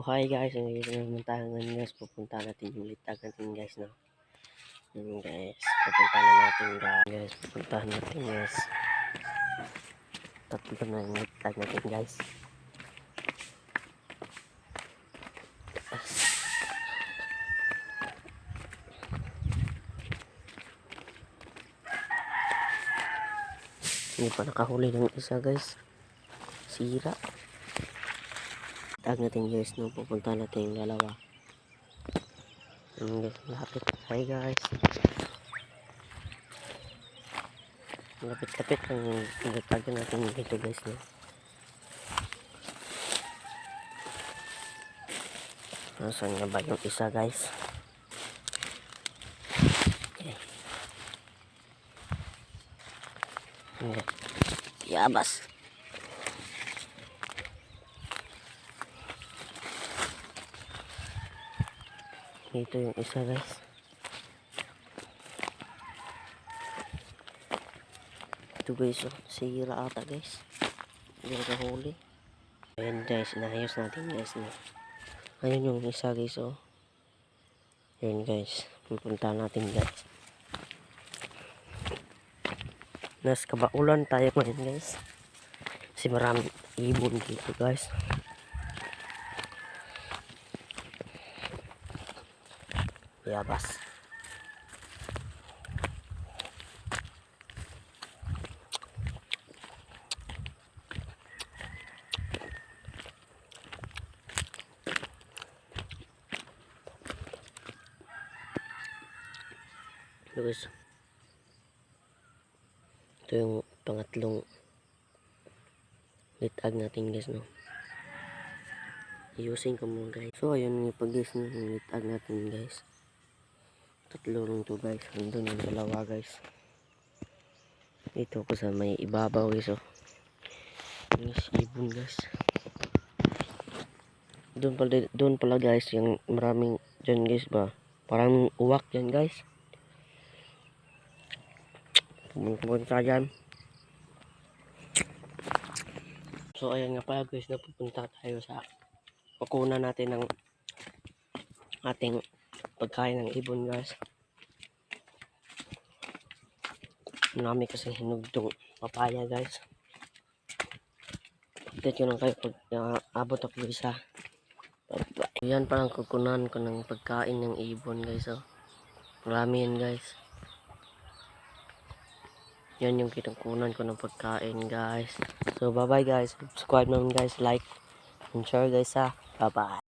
So hi guys, nandito naman tayo ngayon guys. Pupunta natin yung litag natin guys, no? Yun guys, pupunta na natin guys. Pupuntahan natin guys. Tatlo na yung litag natin guys. Hindi pa nakahuli ng isa guys. Sira. Tag natin guys, no? Pupunta natin yung dalawa. Yun guys, lapit. Hi guys. Lapit-lapit ang nagtagan natin dito guys, no? Nasaan nga ba yung isa guys? Okay. Okay. Yabas. Ito yung isa guys. Ito guys, oh. Sira ata guys. Hindi nakahuli. Ayan guys, inayos natin guys, no? Ayun yung isa guys, oh. Ayan guys, pupunta natin guys. Nas kabaulan tayo ngayon guys. Kasi maraming ibon dito guys. Yabas. Ito guys. Ito yung pangatlong litag natin guys, no? Using ko muna guys. So ayun yung pag-guess ng litag natin guys. Tatlo lang to guys. Andun yung dalawa guys. Ito ko sa may ibabaw guys, oh. Guys, ibon guys. Doon pala guys yung maraming dyan guys ba. Parang uwak dyan guys. Pumunta dyan. So ayan nga pala guys, napupunta tayo sa pakunan natin ng ating pagkain ng ibon guys. Marami kasi hinugdong papaya guys. Update ko lang kayo pag abot ako isa. Yan parang kukunan ko ng pagkain ng ibon guys, oh. Marami yan guys. Yan yung kinukunan ko ng pagkain guys. So bye bye guys. Subscribe naman guys, like and share guys, ha. Bye bye.